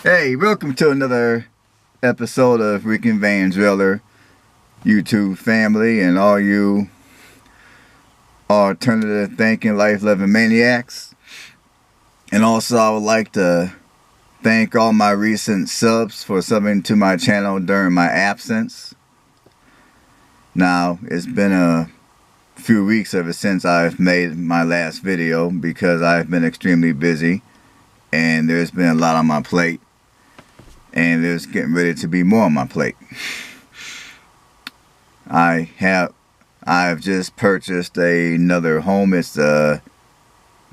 Hey, welcome to another episode of Rick and Van Driller YouTube family and all you alternative thinking, life living maniacs. And also, I would like to thank all my recent subs for subbing to my channel during my absence. Now, it's been a few weeks ever since I've made my last video because I've been extremely busy and there's been a lot on my plate. And there's getting ready to be more on my plate. I've just purchased another home. It's a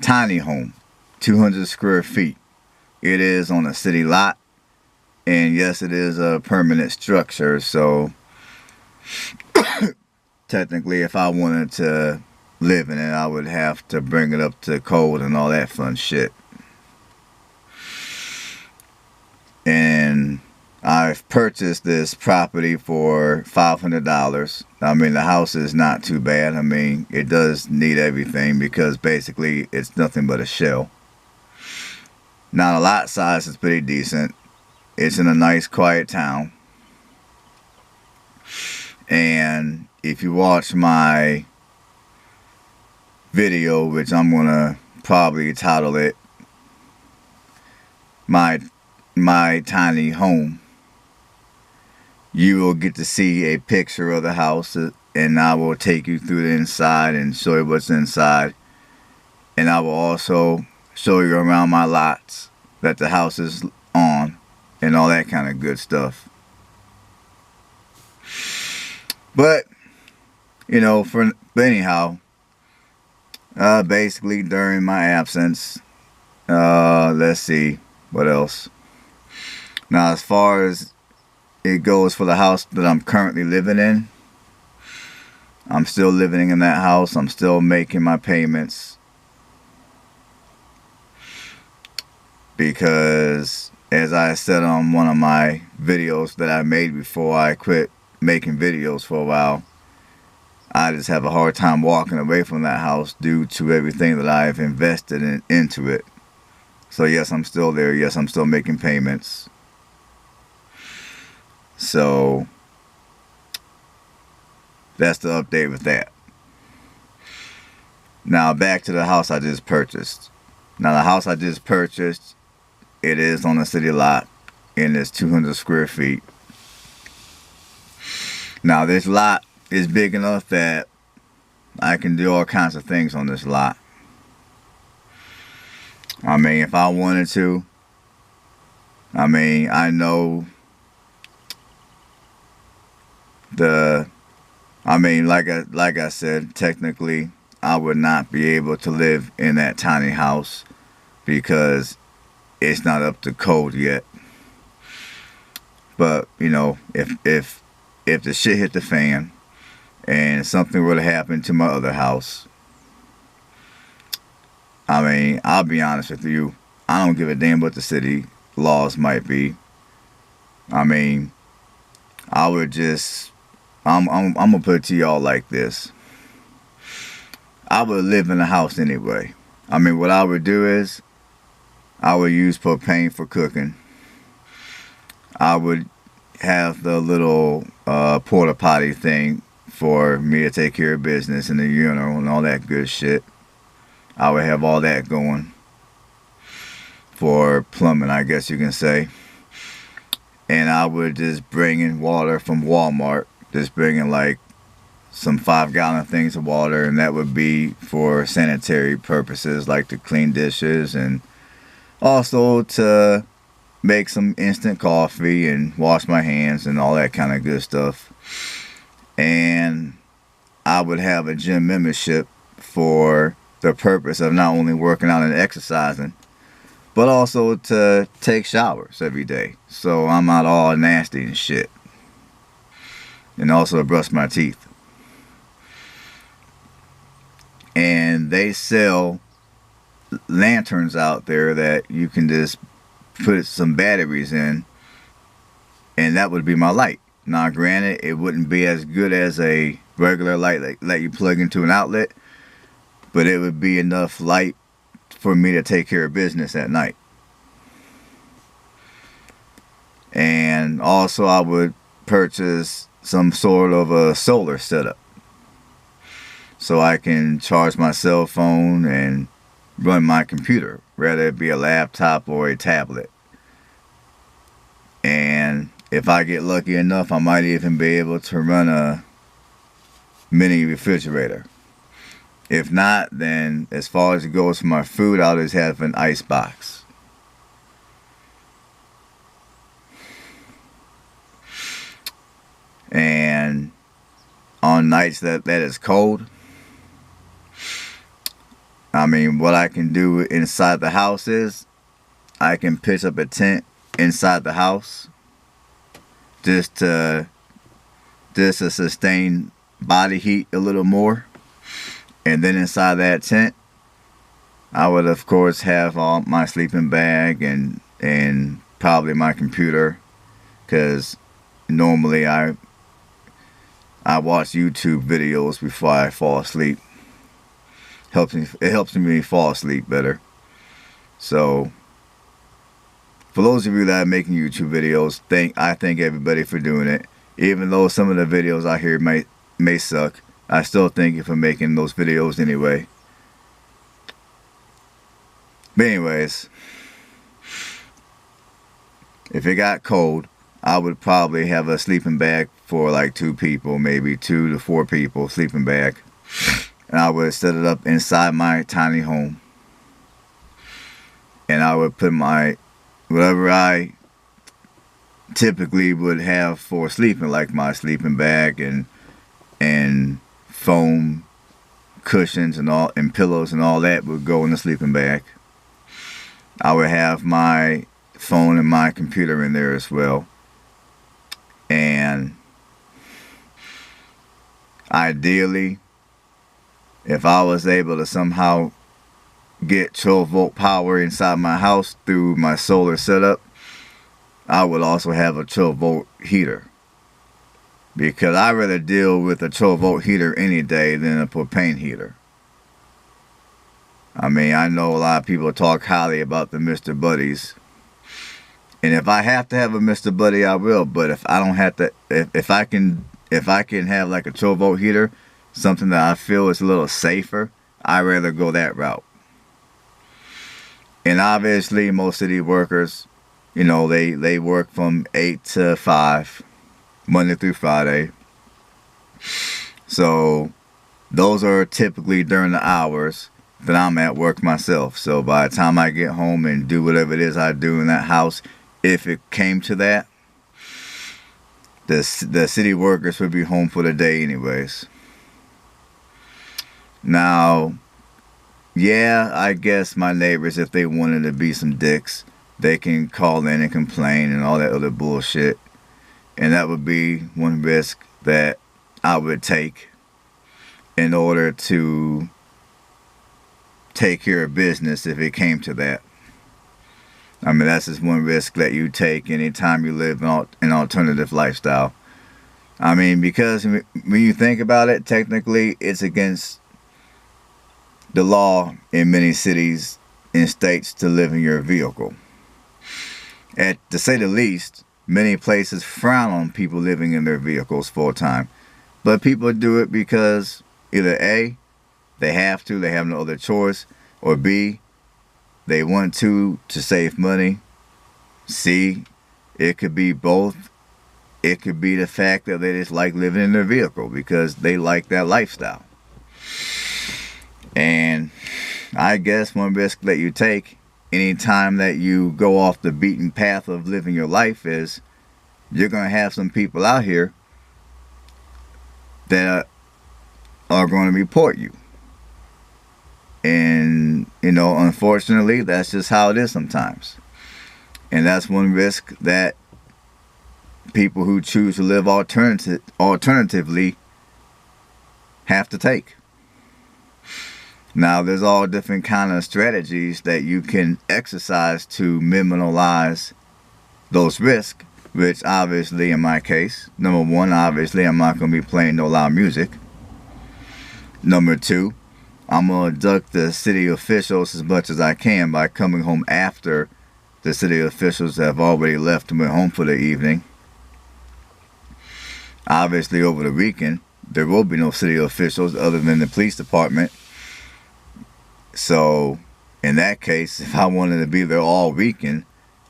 tiny home, 200 square feet. It is on a city lot, and yes, it is a permanent structure. So technically, if I wanted to live in it, I would have to bring it up to code and all that fun shit. And I've purchased this property for $500. I mean, the house is not too bad. I mean, it does need everything because basically it's nothing but a shell. Now, the lot size is pretty decent. It's in a nice, quiet town. And if you watch my video, which I'm going to probably title it my tiny home, you will get to see a picture of the house, and I will take you through the inside and show you what's inside. And I will also show you around my lots that the house is on and all that kind of good stuff. But anyhow, basically during my absence, let's see what else. Now, as far as it goes for the house that I'm currently living in, I'm still living in that house. I'm still making my payments because, as I said on one of my videos that I made before I quit making videos for a while, I just have a hard time walking away from that house due to everything that I've invested into it. So yes, I'm still there. Yes, I'm still making payments. So that's the update with that. Now back to the house I just purchased. Now the house I just purchased, it is on a city lot and it's 200 square feet. Now this lot is big enough that I can do all kinds of things on this lot. I mean, if I wanted to, I mean, I know like I said, technically I would not be able to live in that tiny house because it's not up to code yet. But if the shit hit the fan and something were to happen to my other house, I mean, I'll be honest with you, I don't give a damn what the city laws might be. I mean, I'm gonna put it to y'all like this. I would live in a house anyway. I mean, what I would do is I would use propane for cooking. I would have the little porta potty thing for me to take care of business in the urinal and all that good shit. I would have all that going for plumbing, I guess you can say. And I would just bring in water from Walmart. Just bring in like some 5-gallon things of water, and that would be for sanitary purposes, like to clean dishes and also to make some instant coffee and wash my hands and all that kind of good stuff. And I would have a gym membership for the purpose of not only working out and exercising, but also to take showers every day, so I'm not all nasty and shit. And also to brush my teeth. And they sell lanterns out there that you can just put some batteries in, and that would be my light. Now granted, it wouldn't be as good as a regular light that you plug into an outlet, but it would be enough light for me to take care of business at night. And also I would purchase some sort of a solar setup so I can charge my cell phone and run my computer, whether it be a laptop or a tablet. And if I get lucky enough, I might even be able to run a mini refrigerator. If not, then as far as it goes for my food, I'll just have an ice box. And on nights that is cold, I mean, what I can do inside the house is I can pitch up a tent inside the house just to sustain body heat a little more. And then inside that tent, I would of course have all my sleeping bag and probably my computer, because normally I watch YouTube videos before I fall asleep. It helps me fall asleep better. So for those of you that are making YouTube videos, I thank everybody for doing it. Even though some of the videos I hear may suck, I still thank you for making those videos anyway. But anyways, if it got cold, I would probably have a sleeping bag for like 2 people, maybe 2 to 4 people sleeping bag. And I would set it up inside my tiny home. And I would put whatever I typically would have for sleeping, like my sleeping bag and foam cushions and pillows and all that would go in the sleeping bag. I would have my phone and my computer in there as well. And ideally, if I was able to somehow get 12-volt power inside my house through my solar setup, I would also have a 12-volt heater. Because I'd rather deal with a 12-volt heater any day than a propane heater. I mean, I know a lot of people talk highly about the Mr. Buddies. And if I have to have a Mr. Buddy, I will. But if I don't have to, if I can have like a 12-volt heater, something that I feel is a little safer, I'd rather go that route. And obviously, most city workers, you know, they work from 8 to 5, Monday through Friday. So those are typically during the hours that I'm at work myself. So by the time I get home and do whatever it is I do in that house, if it came to that, the city workers would be home for the day anyways. Now, yeah, I guess my neighbors, if they wanted to be some dicks, they can call in and complain and all that other bullshit. And that would be one risk that I would take in order to take care of business if it came to that. I mean, that's just one risk that you take anytime you live an alternative lifestyle. I mean, because when you think about it, technically it's against the law in many cities and states to live in your vehicle. To say the least, many places frown on people living in their vehicles full time. But people do it because either A, they have to, they have no other choice, or B, they want to save money. C, it could be both. It could be the fact that they just like living in their vehicle because they like that lifestyle. And I guess one risk that you take anytime that you go off the beaten path of living your life is you're going to have some people out here that are going to report you. And, you know, unfortunately, that's just how it is sometimes. And that's one risk that people who choose to live alternatively have to take. Now, there's all different kind of strategies that you can exercise to minimize those risks, which obviously in my case, number one, obviously I'm not going to be playing no loud music. Number two, I'm going to duck the city officials as much as I can by coming home after the city officials have already left and went home for the evening. Obviously, over the weekend, there will be no city officials other than the police department. So, in that case, if I wanted to be there all weekend,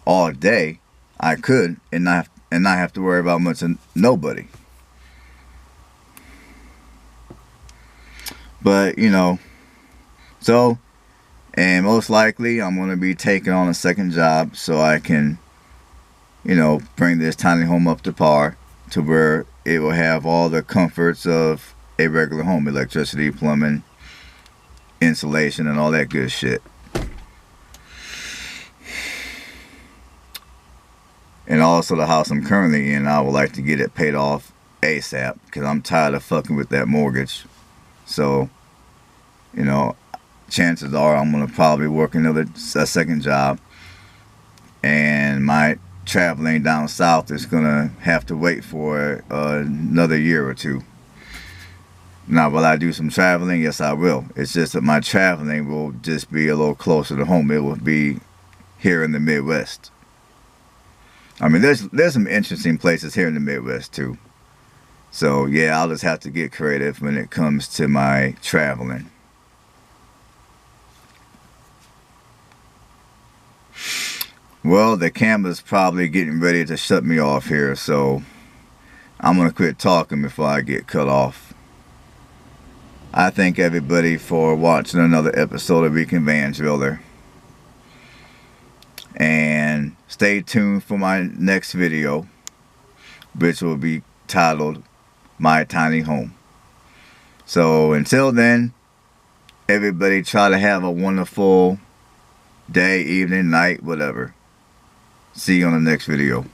all day, I could, and not have to worry about much of nobody. But so, and most likely I'm going to be taking on a second job so I can, bring this tiny home up to par to where it will have all the comforts of a regular home: electricity, plumbing, insulation, and all that good shit. And also the house I'm currently in, I would like to get it paid off ASAP because I'm tired of fucking with that mortgage. So, chances are I'm going to probably work a second job, and my traveling down south is going to have to wait for another year or two. Now, will I do some traveling? Yes, I will. It's just that my traveling will just be a little closer to home. It will be here in the Midwest. I mean, there's some interesting places here in the Midwest too. So yeah, I'll just have to get creative when it comes to my traveling. Well, the camera's probably getting ready to shut me off here, so I'm gonna quit talking before I get cut off. I thank everybody for watching another episode of Weekend Van Driller. And stay tuned for my next video, which will be titled My Tiny Home. So until then, everybody try to have a wonderful day, evening, night, whatever. See you on the next video.